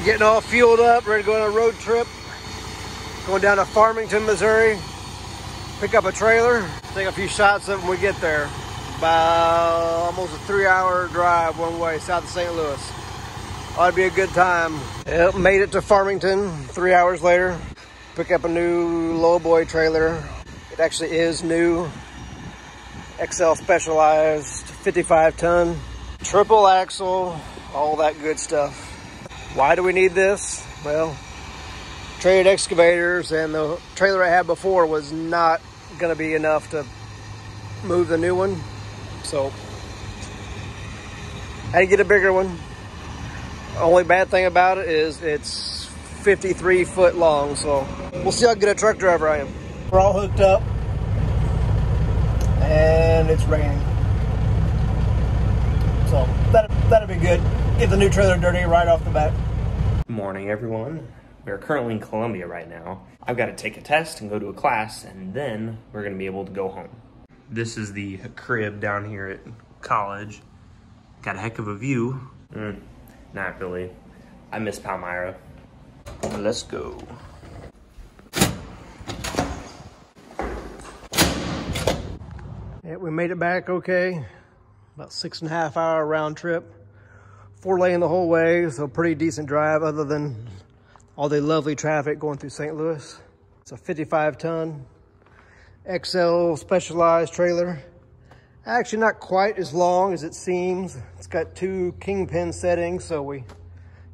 Getting all fueled up, ready to go on a road trip. Going down to Farmington, Missouri. Pick up a trailer, take a few shots of it when we get there. About almost a 3-hour drive one way south of St. Louis. Ought to be a good time. Yep, made it to Farmington 3 hours later. Pick up a new lowboy trailer. It actually is new. XL Specialized, 55-ton, triple axle, all that good stuff. Why do we need this? Well, traded excavators, and the trailer I had before was not gonna be enough to move the new one. So, I had to get a bigger one. Only bad thing about it is it's 53 foot long, so we'll see how good a truck driver I am. We're all hooked up, and it's raining. So, that'll be good. Get the new trailer dirty right off the bat. Good morning, everyone. We're currently in Columbia right now. I've got to take a test and go to a class, and then we're gonna be able to go home. This is the crib down here at college. Got a heck of a view. Not really. I miss Palmyra. Let's go. Yeah, we made it back okay. About 6.5 hour round trip. 4-lane the whole way, so pretty decent drive other than all the lovely traffic going through St. Louis. It's a 55-ton XL Specialized trailer. Actually not quite as long as it seems. It's got 2 kingpin settings, so we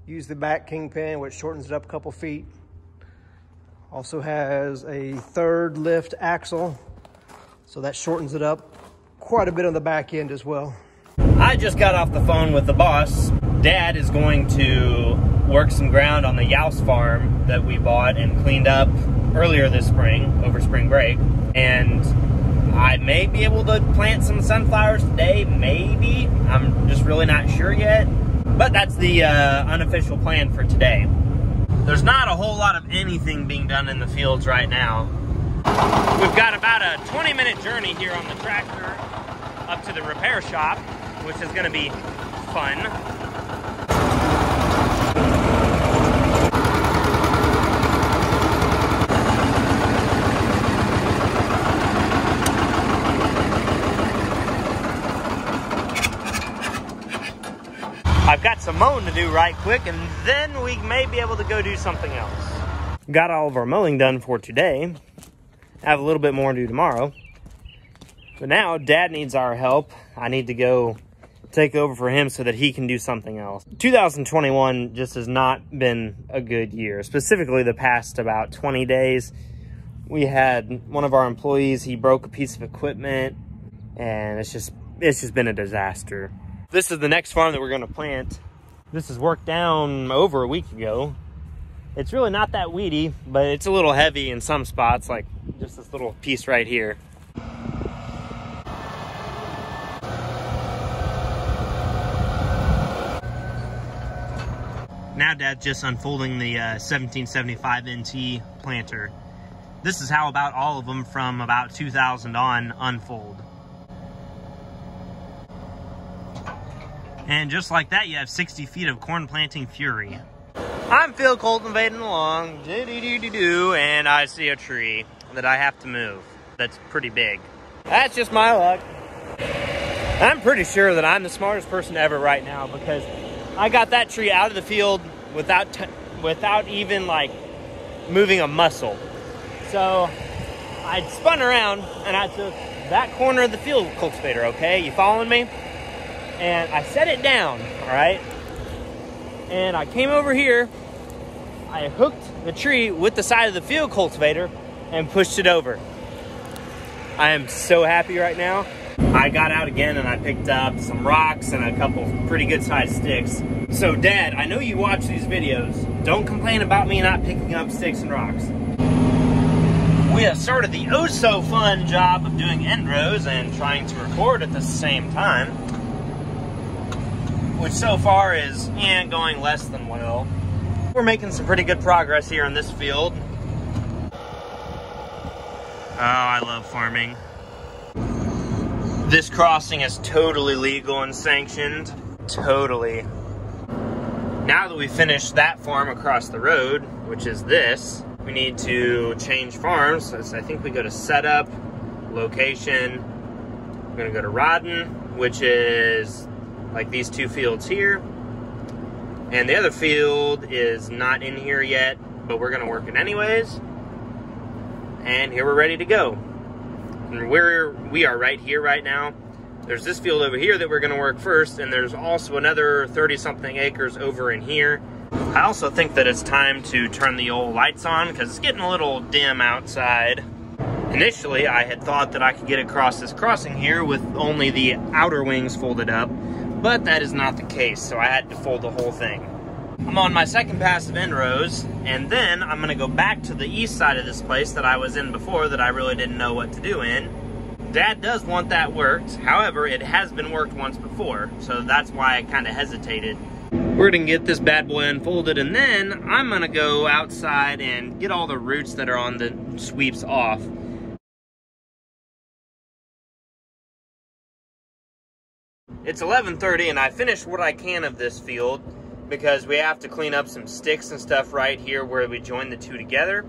use the back kingpin, which shortens it up a couple feet. Also has a 3rd lift axle, so that shortens it up quite a bit on the back end as well. I just got off the phone with the boss. Dad is going to work some ground on the Youse farm that we bought and cleaned up earlier this spring, over spring break. And I may be able to plant some sunflowers today, maybe. I'm just really not sure yet. But that's the unofficial plan for today. There's not a whole lot of anything being done in the fields right now. We've got about a 20-minute journey here on the tractor up to the repair shop, which is gonna be fun. I've got some mowing to do right quick, and then we may be able to go do something else. Got all of our mowing done for today. Have a little bit more to do tomorrow. But now Dad needs our help. I need to go take over for him so that he can do something else. 2021 just has not been a good year. Specifically the past about 20 days. We had one of our employees, he broke a piece of equipment, and it's just been a disaster. This is the next farm that we're gonna plant. This is worked down over a week ago. It's really not that weedy, but it's a little heavy in some spots, like just this little piece right here. Now Dad's just unfolding the 1775 NT planter. This is how about all of them from about 2000 on unfold. And just like that, you have 60 feet of corn planting fury. I'm field cultivating along, and I see a tree that I have to move that's pretty big. That's just my luck. I'm pretty sure that I'm the smartest person ever right now, because I got that tree out of the field without even like moving a muscle. So I spun around and I took that corner of the field cultivator, okay? You following me? And I set it down, all right? And I came over here, I hooked the tree with the side of the field cultivator and pushed it over. I am so happy right now. I got out again and I picked up some rocks and a couple pretty good sized sticks. So Dad, I know you watch these videos. Don't complain about me not picking up sticks and rocks. We have started the oh so fun job of doing end rows and trying to record at the same time, which so far is going less than well. We're making some pretty good progress here in this field. Oh, I love farming. This crossing is totally legal and sanctioned. Totally. Now Now that we finished that farm across the road, which is this, we need to change farms. So I think we go to setup, location. We're gonna go to Rodden, which is like these two fields here. And the other field is not in here yet, but we're gonna work it anyways. And here we're ready to go. And we are right here right now. There's this field over here that we're gonna work first, and there's also another 30-something acres over in here. I also think that it's time to turn the old lights on because it's getting a little dim outside. Initially, I had thought that I could get across this crossing here with only the outer wings folded up, but that is not the case, so I had to fold the whole thing. I'm on my second pass of end rows, and then I'm gonna go back to the east side of this place that I was in before that I really didn't know what to do in. Dad does want that worked, however, it has been worked once before, so that's why I kind of hesitated. We're gonna get this bad boy unfolded, and then I'm gonna go outside and get all the roots that are on the sweeps off. It's 11:30 and I finished what I can of this field because we have to clean up some sticks and stuff right here where we join the two together.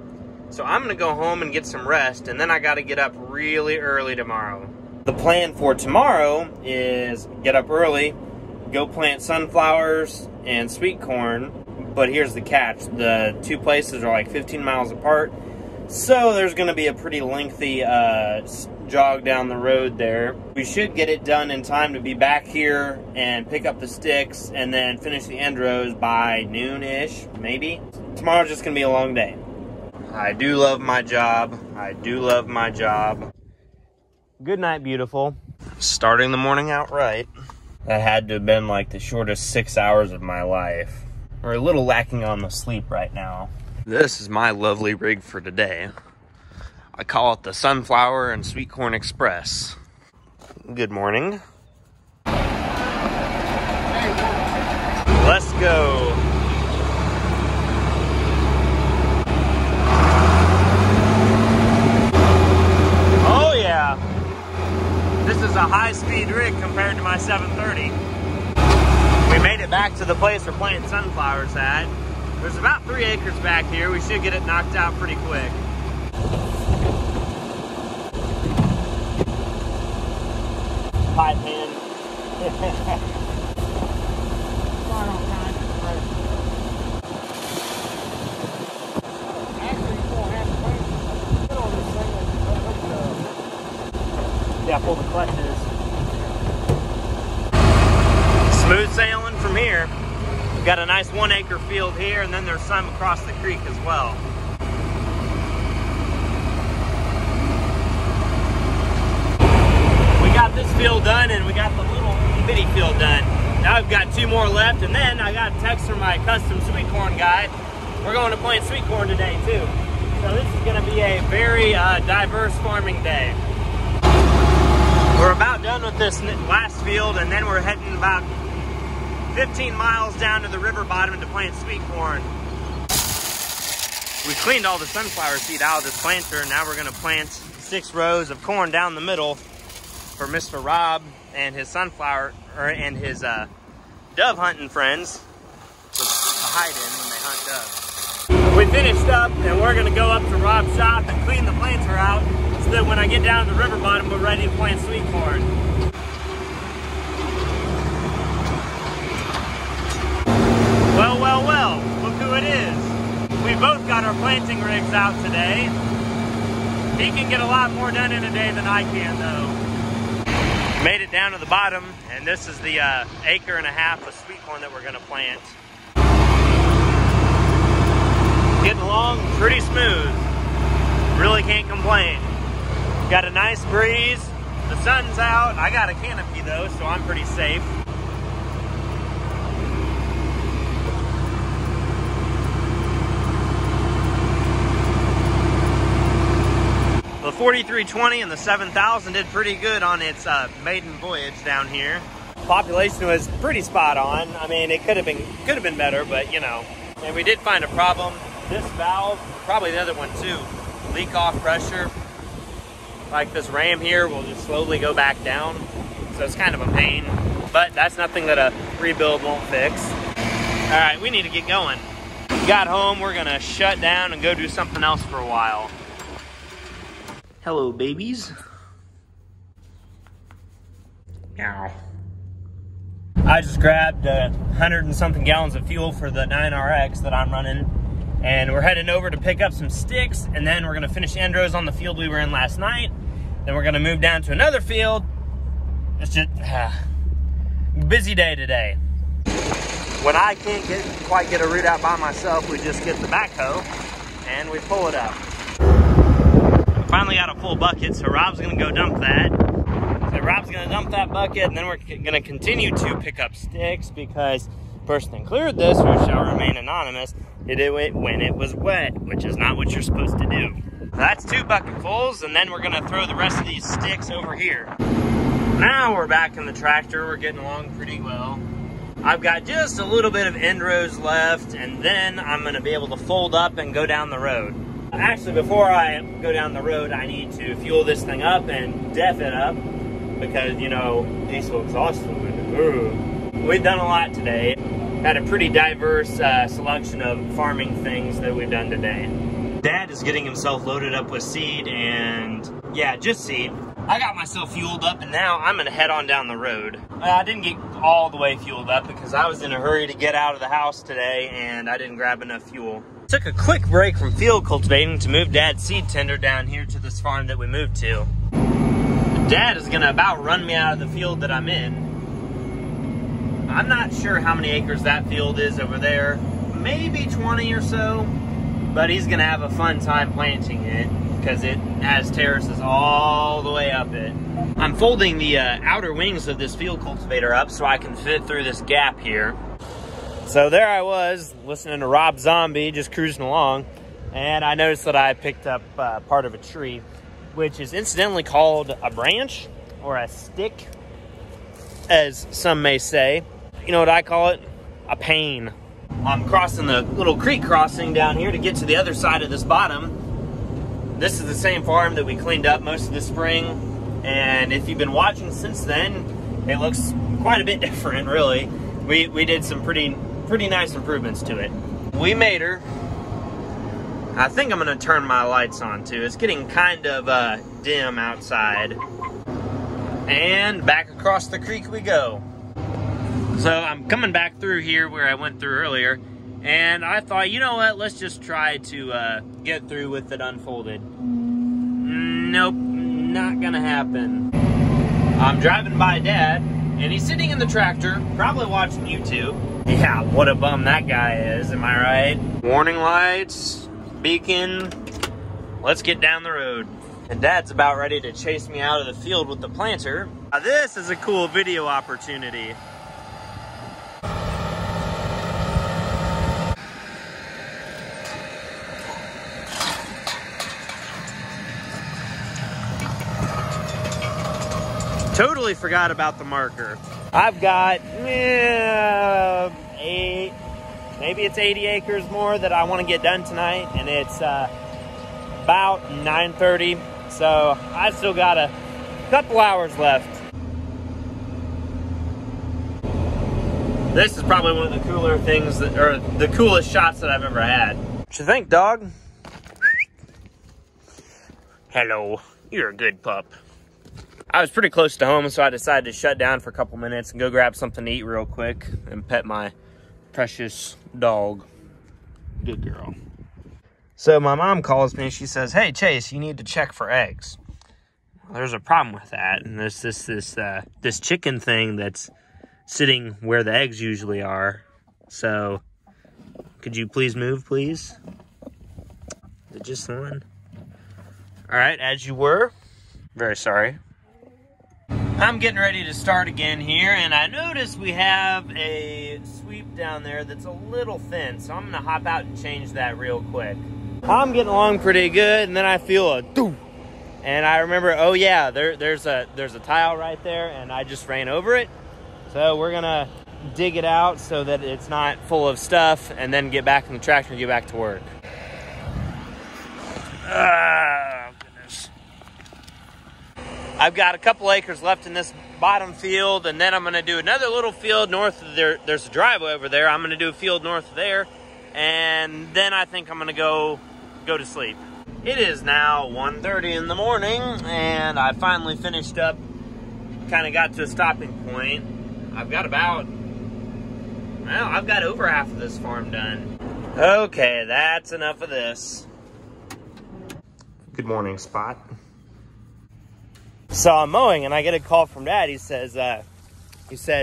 So I'm gonna go home and get some rest, and then I gotta get up really early tomorrow. The plan for tomorrow is get up early, go plant sunflowers and sweet corn, but here's the catch. The two places are like 15 miles apart, so there's gonna be a pretty lengthy jog down the road there. We should get it done in time to be back here and pick up the sticks and then finish the end rows by noon-ish, maybe. Tomorrow's just gonna be a long day. I do love my job. I do love my job. Good night, beautiful. Starting the morning out right. That had to have been like the shortest 6 hours of my life. We're a little lacking on the sleep right now. This is my lovely rig for today. I call it the Sunflower and Sweet Corn Express. Good morning. Let's go. Oh yeah. This is a high-speed rig compared to my 730. We made it back to the place we're planting sunflowers at. There's about 3 acres back here. We should get it knocked out pretty quick. Pipe in. Yeah, pull the clutches. Smooth sailing from here. We've got a nice 1 acre field here, and then there's some across the creek as well. We got this field done, and we got the little bitty field done. Now I've got 2 more left, and then I got a text from my custom sweet corn guy. We're going to plant sweet corn today too. So this is going to be a very diverse farming day. We're about done with this last field, and then we're heading about 15 miles down to the river bottom to plant sweet corn. We cleaned all the sunflower seed out of this planter, and now we're going to plant 6 rows of corn down the middle for Mr. Rob and his sunflower, and his dove hunting friends to hide in when they hunt doves. We finished up, and we're gonna go up to Rob's shop and clean the planter out so that when I get down to the river bottom, we're ready to plant sweet corn. Well, well, well, look who it is. We both got our planting rigs out today. He can get a lot more done in a day than I can, though. Made it down to the bottom, and this is the 1.5 acres of sweet corn that we're gonna plant. Getting along pretty smooth. Really can't complain. Got a nice breeze. The sun's out. I got a canopy though, so I'm pretty safe. The 4320 and the 7000 did pretty good on its maiden voyage down here. Population was pretty spot on. I mean, it could have been better, but you know. And we did find a problem. This valve, probably the other one too, leak off pressure. Like this ram here will just slowly go back down. So it's kind of a pain, but that's nothing that a rebuild won't fix. All right, we need to get going. Got home, we're gonna shut down and go do something else for a while. Hello, babies. Ow. I just grabbed 100 and something gallons of fuel for the 9RX that I'm running, and we're heading over to pick up some sticks, and then we're gonna finish end rows on the field we were in last night. Then we're gonna move down to another field. It's just busy day today. When I can't quite get a route out by myself, we just get the backhoe and we pull it up. Finally got a full bucket, so Rob's gonna go dump that. So Rob's gonna dump that bucket, and then we're gonna continue to pick up sticks because the person that cleared this, who shall remain anonymous, did it when it was wet, which is not what you're supposed to do. So that's 2 bucketfuls, and then we're gonna throw the rest of these sticks over here. Now we're back in the tractor, we're getting along pretty well. I've got just a little bit of end rows left, and then I'm gonna be able to fold up and go down the road. Actually, before I go down the road, I need to fuel this thing up and def it up because, you know, diesel exhaust fluid. We've done a lot today. Had a pretty diverse selection of farming things that we've done today. Dad is getting himself loaded up with seed and, yeah, just seed. I got myself fueled up, and now I'm gonna head on down the road. I didn't get all the way fueled up because I was in a hurry to get out of the house today and I didn't grab enough fuel. Took a quick break from field cultivating to move Dad's seed tender down here to this farm that we moved to. Dad is gonna about run me out of the field that I'm in. I'm not sure how many acres that field is over there, maybe 20 or so, but he's gonna have a fun time planting it because it has terraces all the way up it. I'm folding the outer wings of this field cultivator up so I can fit through this gap here. So there I was, listening to Rob Zombie, just cruising along, and I noticed that I picked up part of a tree, which is incidentally called a branch, or a stick, as some may say. You know what I call it? A pane. I'm crossing the little creek crossing down here to get to the other side of this bottom. This is the same farm that we cleaned up most of the spring, and if you've been watching since then, it looks quite a bit different, really. We did some pretty nice improvements to it. We made her. I think I'm gonna turn my lights on too. It's getting kind of dim outside. And back across the creek we go. So I'm coming back through here where I went through earlier, and I thought, you know what, let's just try to get through with it unfolded. Nope, not gonna happen. I'm driving by Dad, and he's sitting in the tractor, probably watching YouTube. Yeah, what a bum that guy is, am I right? Warning lights, beacon, let's get down the road. And Dad's about ready to chase me out of the field with the planter. Now this is a cool video opportunity. Totally forgot about the marker. I've got maybe it's 80 acres more that I want to get done tonight, and it's about 9:30, so I still got a couple hours left. This is probably one of the cooler things or the coolest shots that I've ever had. What you think, dog? Hello, you're a good pup. I was pretty close to home, so I decided to shut down for a couple minutes and go grab something to eat real quick and pet my precious dog. Good girl. So my mom calls me and she says, "Hey Chase, you need to check for eggs." Well, there's a problem with that, and there's this chicken thing that's sitting where the eggs usually are. So could you please move, please? Is it just one? All right, as you were. Very sorry. I'm getting ready to start again here, and I noticed we have a sweep down there that's a little thin, so I'm gonna hop out and change that real quick. I'm getting along pretty good, and then I feel a doo, and I remember, oh yeah, there's a tile right there, and I just ran over it. So we're gonna dig it out so that it's not full of stuff, and then get back in the tractor and get back to work. I've got a couple acres left in this bottom field, and then I'm gonna do another little field north of there. There's a driveway over there. I'm gonna do a field north of there, and then I think I'm gonna go to sleep. It is now 1:30 in the morning, and I finally finished up, kind of got to a stopping point. I've got over half of this farm done. Okay, that's enough of this. Good morning, Spot. So I'm mowing, and I get a call from Dad. He says,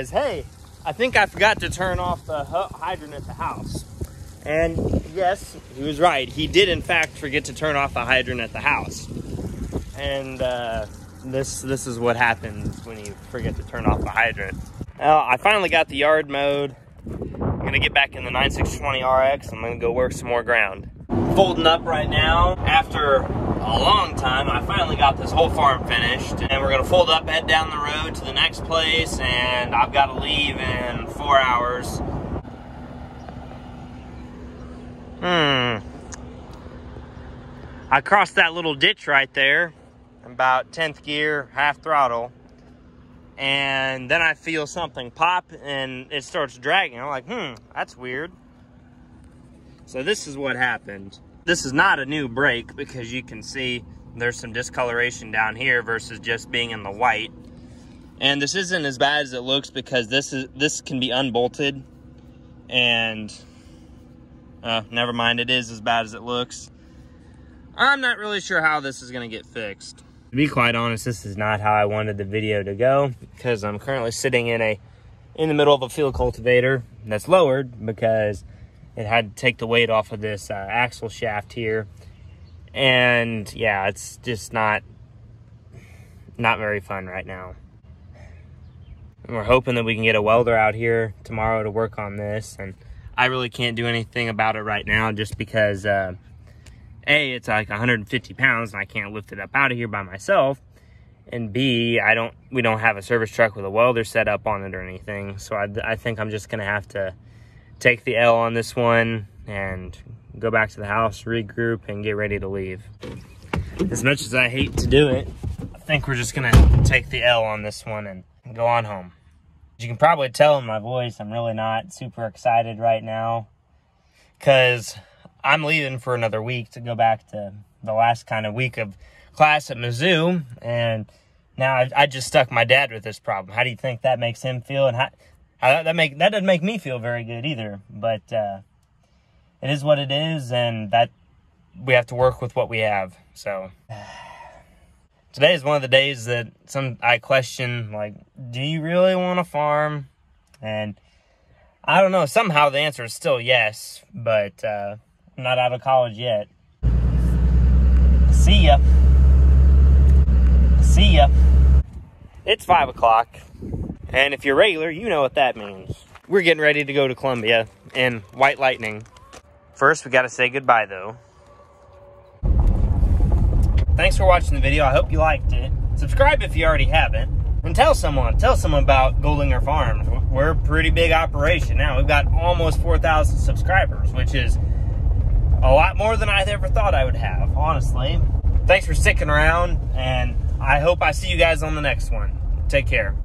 hey, I think I forgot to turn off the hydrant at the house. And yes, he was right. He did, in fact, forget to turn off the hydrant at the house. And this is what happens when you forget to turn off the hydrant. Well, I finally got the yard mowed. I'm gonna get back in the 9620 RX. I'm gonna go work some more ground. Folding up right now. After a long time, I finally got this whole farm finished. And we're gonna fold up, head down the road to the next place, and I've gotta leave in 4 hours. I crossed that little ditch right there, about 10th gear, half throttle, and then I feel something pop and it starts dragging. I'm like, that's weird. So this is what happened. This is not a new brake, because you can see there's some discoloration down here versus just being in the white. And this isn't as bad as it looks, because this can be unbolted, and never mind, it is as bad as it looks. I'm not really sure how this is gonna get fixed. To be quite honest, this is not how I wanted the video to go, because I'm currently sitting in the middle of a field cultivator that's lowered, because it had to take the weight off of this axle shaft here. And yeah, it's just not very fun right now. And we're hoping that we can get a welder out here tomorrow to work on this, and I really can't do anything about it right now, just because A, it's like 150 pounds and I can't lift it up out of here by myself, and B, we don't have a service truck with a welder set up on it or anything. So I think I'm just gonna have to take the L on this one and go back to the house, regroup, and get ready to leave. As much as I hate to do it, I think we're just gonna take the L on this one and go on home. You can probably tell in my voice, I'm really not super excited right now, because I'm leaving for another week to go back to the last kind of week of class at Mizzou, and now I just stuck my dad with this problem. How do you think that makes him feel? And that doesn't make me feel very good either, but it is what it is, and that we have to work with what we have. So today is one of the days that I question, like, do you really want to farm? And I don't know, somehow the answer is still yes, but I'm not out of college yet. See ya. See ya. It's 5 o'clock, and if you're regular, you know what that means. We're getting ready to go to Columbia in white lightning. First, we gotta say goodbye, though. Thanks for watching the video. I hope you liked it. Subscribe if you already haven't. And tell someone about Goldinger Farms. We're a pretty big operation now. We've got almost 4,000 subscribers, which is a lot more than I ever thought I would have, honestly. Thanks for sticking around, and I hope I see you guys on the next one. Take care.